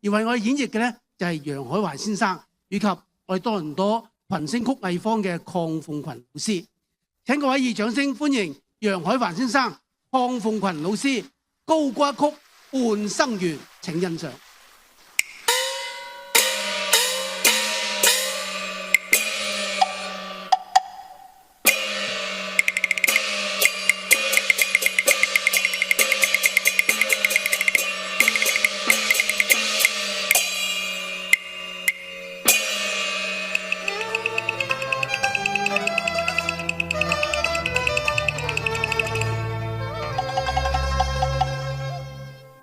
而為我哋演繹嘅咧就係楊海華先生以及我哋多倫多群星曲藝坊嘅鄺鳳群老師。請各位以掌聲歡迎楊海華先生、鄺鳳群老師高歌一曲《半生緣》，請欣賞。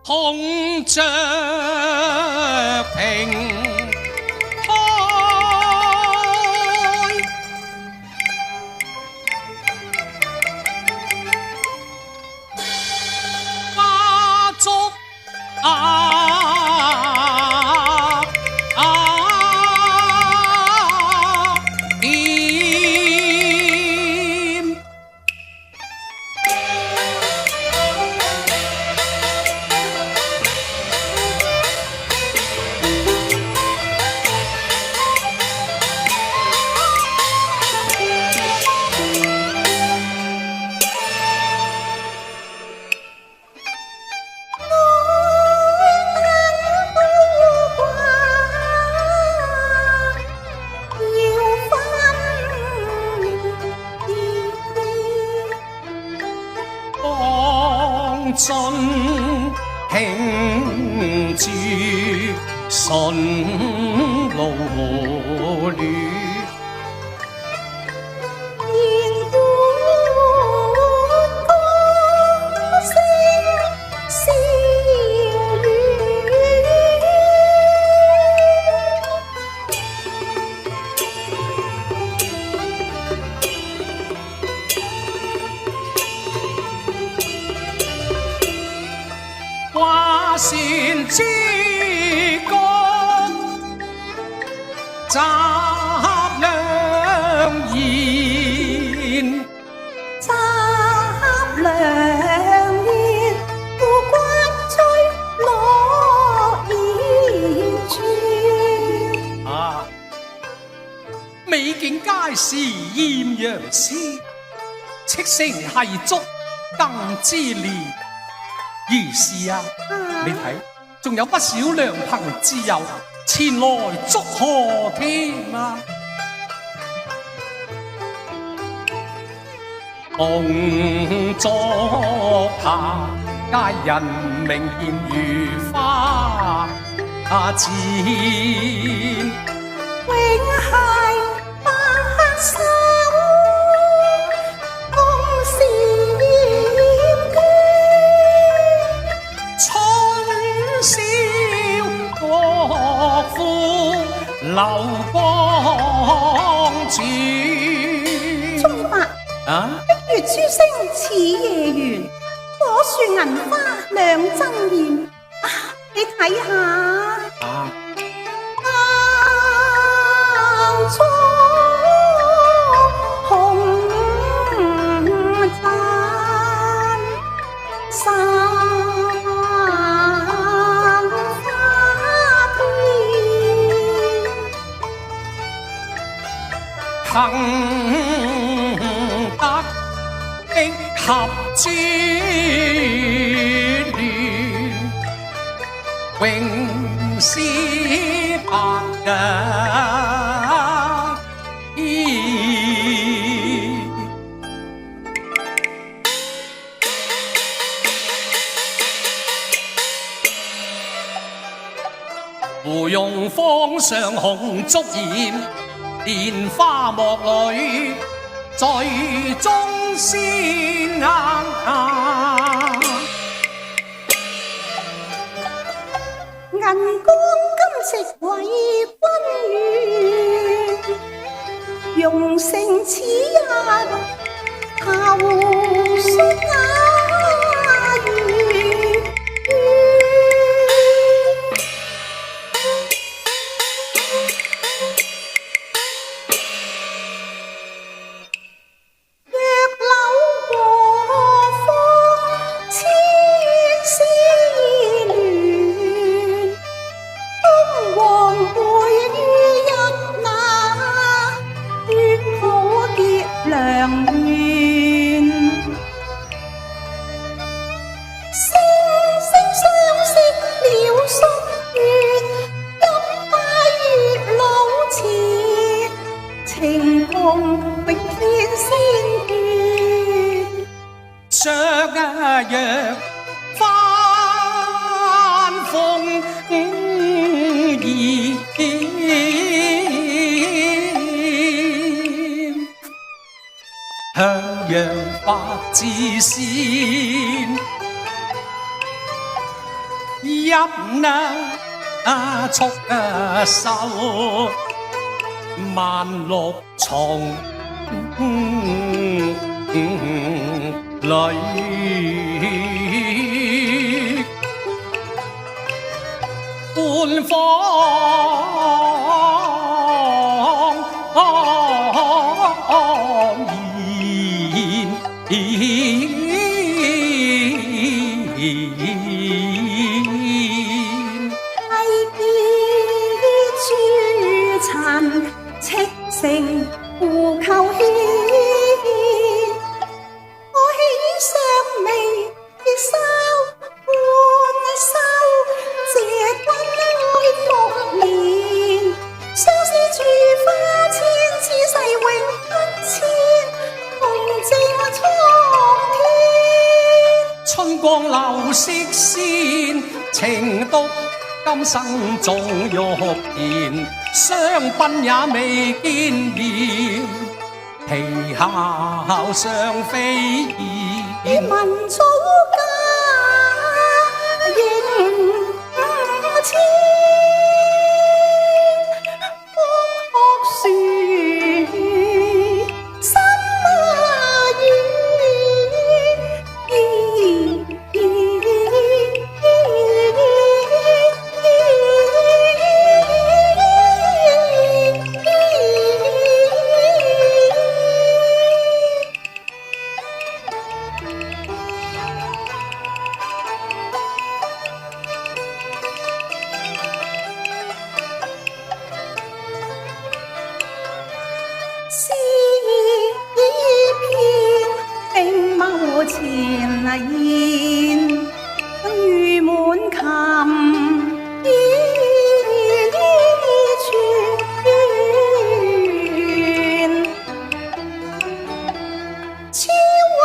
紅着屏開，花燭盡慶住順路戀，言管歌聲笑話船之歌集良言，集良言，富關吹落葉處。美景皆是豔陽詩，戚成係足更之烈。於是你睇，仲有不少良朋之友前來祝賀添啊！紅燭下，佳人明豔如花展，永繫白首，共是厭春宵國父流光轉。鍾伯，碧月初升似夜圓，火樹銀花兩爭艷。你睇下。當初紅塵散花天，幸得的合珠聯，永是白日芙蓉峰上紅燭焰，蓮花幕裏最終先銀光金石為君願，用成此日後宿雅園。永天仙緣，相約翻風兒，向陽發自線，入那束繡萬綠叢裏，半芳成湖溝牽，我喜上眉梢半收，謝君愛復憐，相思住花千，此世永不遷，共正蒼天。春光流色鮮，情獨今生總欲言，相賓也未見面，啼笑雙飛燕。問祖家迎遷，福學樹心意。詩片並無前言，如滿琴依傳超話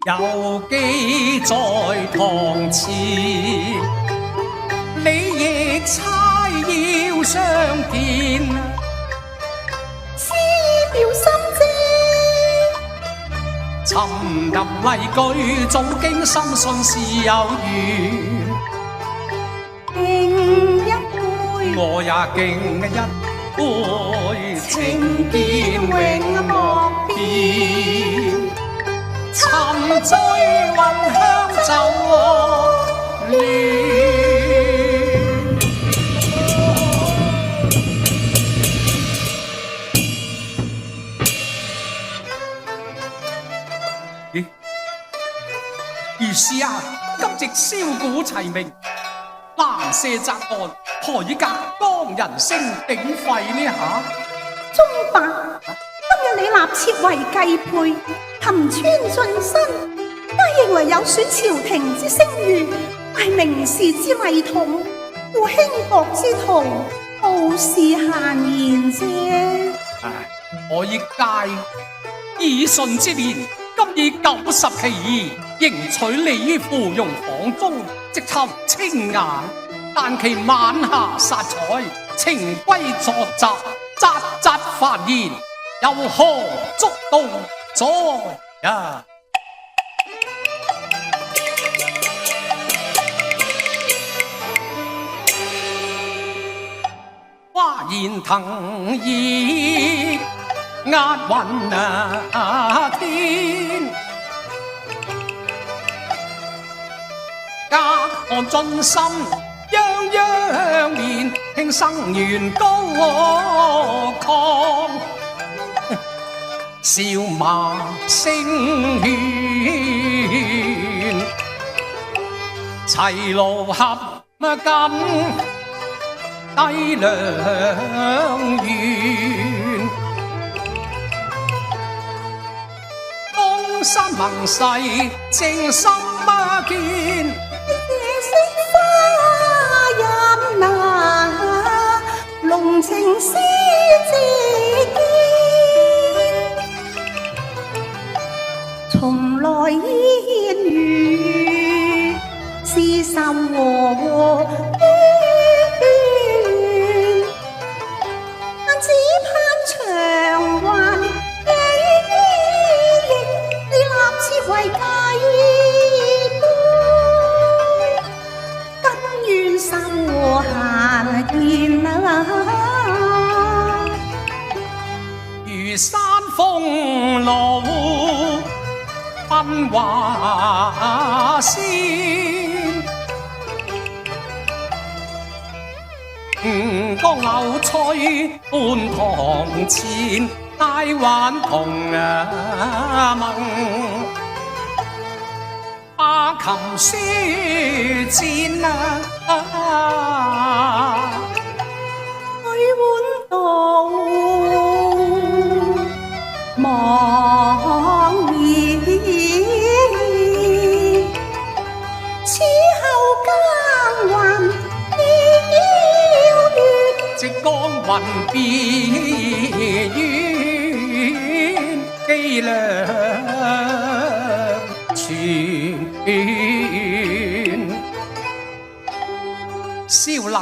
有記在堂前，你亦猜要相見，思表心跡，沉吟例句，早經深信是有緣，敬一杯，我也敬一杯，情見永莫變。沉醉雲香酒亂，咦？如是啊，今夕簫鼓齊鳴，蘭舍擲岸，何以隔江人聲鼎沸呢下？鐘伯，今日你納妾為繼配，琴穿進身，皆認為有損朝廷之聲譽，係明士之禮統，故輕薄之徒，傲視閒言啫。我已屆耳順之年，今已90其二，仍娶你於芙蓉房中，直尋清雅，但其晚霞殺彩，情歸作集，札札繁言，又何足道哉呀？花言騰意壓雲天，隔岸盡心泱泱面，輕生緣高亢。笑馬聲喧，齊勞合緊低良緣，江山盟誓正心見。濃情絲自見，從來煙雨廝守和怨，只盼長還記憶，你立設為繼杯，根願守和閒見啊！如山風路奔華仙，江柳吹半堂前，大灣同盟。巴琴書戰去碗道茫然，此後更還遙遠，直江雲變遠，機量傳，燒能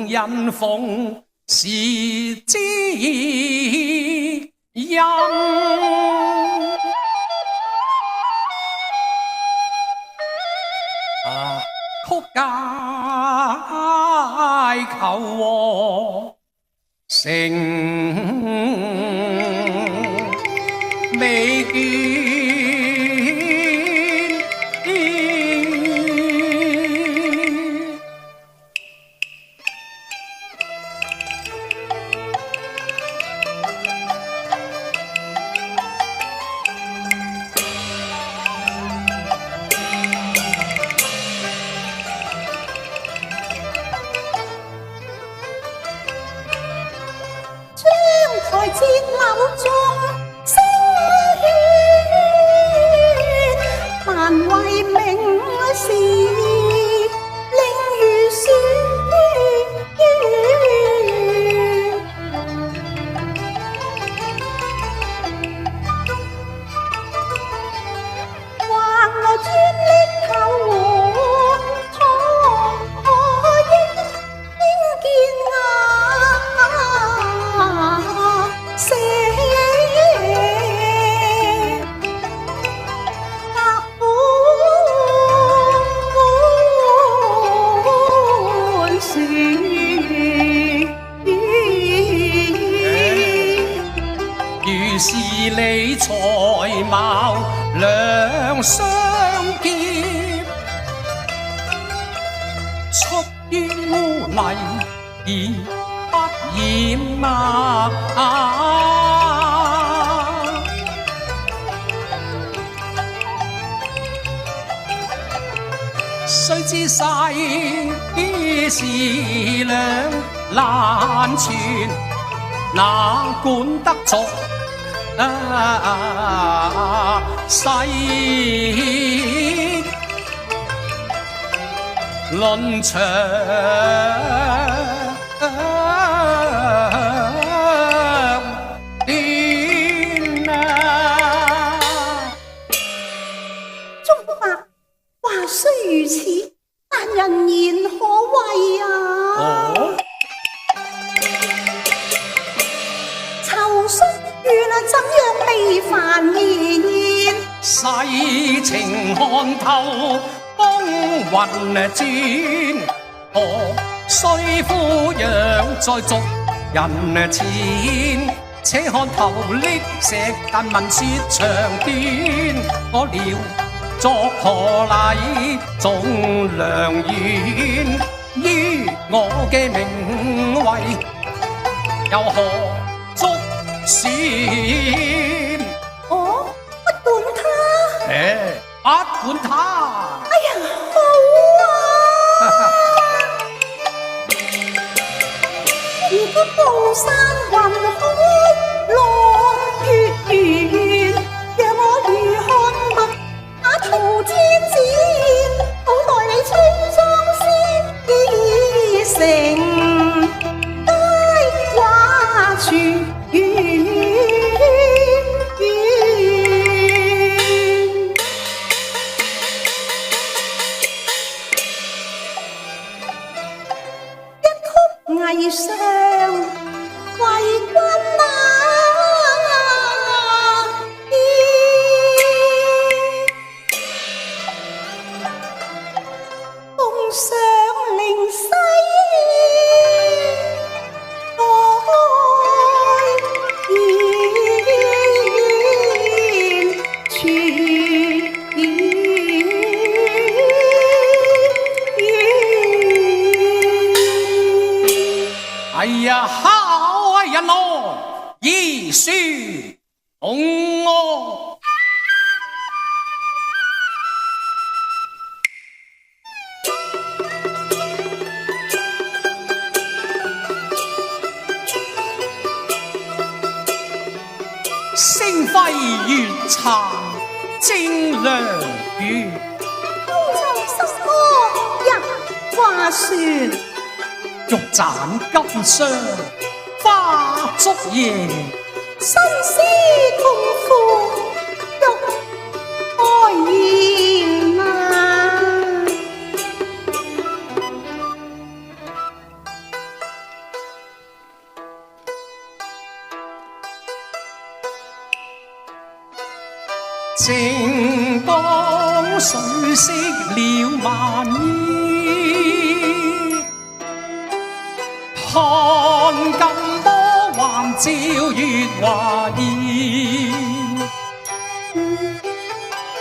人逢時之音。曲界求和，成未見。台節柳中聲喧，但為名是令如雪，話我專力求和應見是你才貌兩相結，出於污泥而不染墨。雖知世事兩難全，哪管得俗世論長短中伯話雖如此，但人言可畏啊！愁緒怨怎樣被繁衍？世情看透風雲轉，何須敷養在俗人前？且看頭瀝石，但聞說長短。我料作何禮總良緣？於我嘅名位，又何足算？切，不管他。哎呀，好啊！如果布山雲開，浪月圓，讓我如看到那桃之戰，好待你村莊先成佳話傳。藝上為君啊，奉上靈犀哎呀，好啊人哦，義書同我。星輝月殘正亮月，空中笙歌入畫船。玉盞金霜花燭夜，新絲同負玉愛言啊！正當水色了萬衣，看咁多還照月華煙，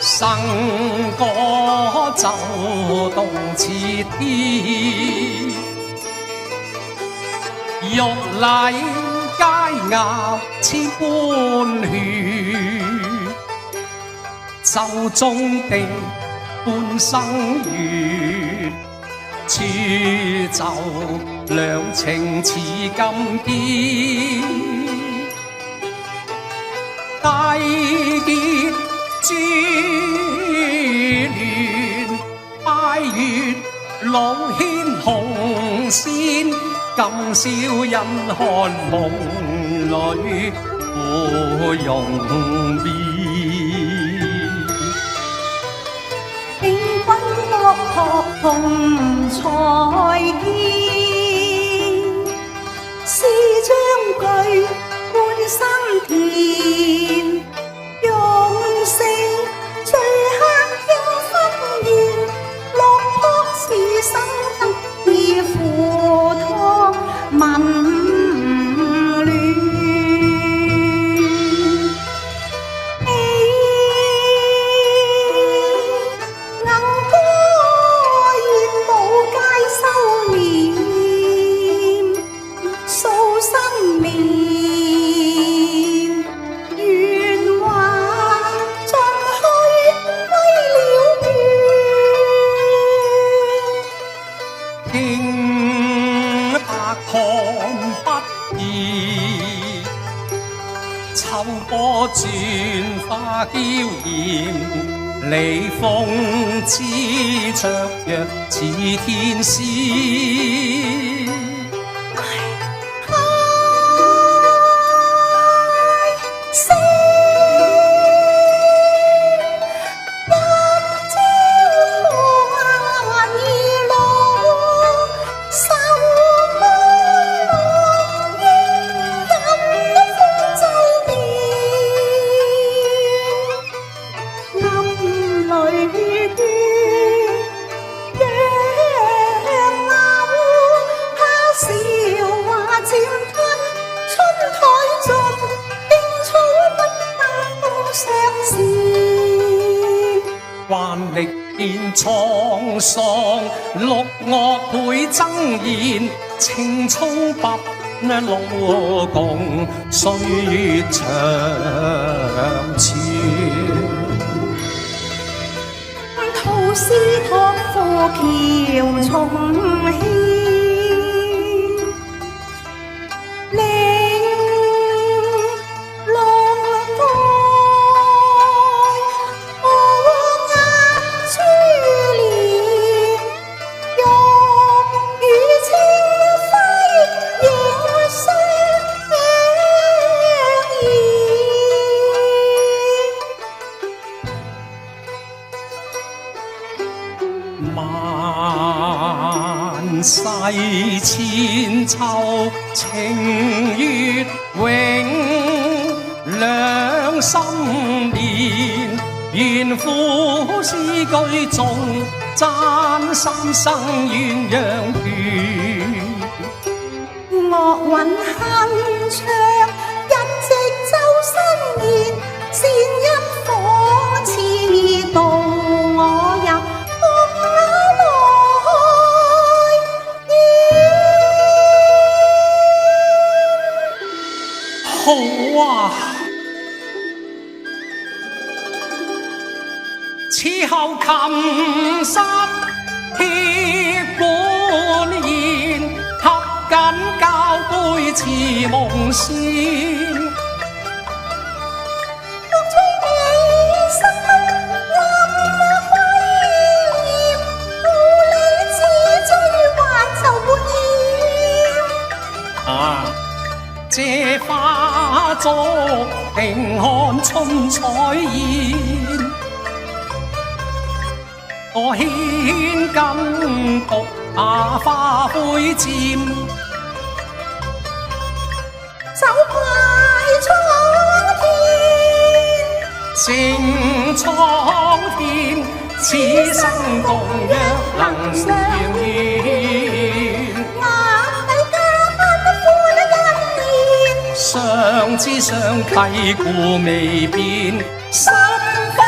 笙歌就動似天，玉禮佳肴千般血，舟中的半生緣，處就兩情似金堅，大結珠聯，拜月老牽紅線，今宵因看夢裏芙蓉面。樂學同才見，詩章句半生田，用聲最客應婚宴，落魄時生得意付託文亂。秋波轉花嬌艷，離鳳之雀躍似天仙。慣歷見滄桑，六樂倍爭妍，青蔥不老共歲月長存。師託付橋重獻，令浪蓋我眼珠簾，玉與清輝映相依。萬世千秋情月永，兩心連，願夫詩句中讚三生鴛鴦斷。樂韻鏗鏘，一夕奏新年，善音仿似導我入夢內好啊！此後琴瑟協管弦，合緊交杯似夢仙。樂趣美心臨輝焰，故里此追還愁沒厭。啊！這花燭定看春彩現，我牽金獨下花灰漸，走怪蒼天，正蒼天，此生共約能相見。眼底加分歡欣相知相契故未變，心花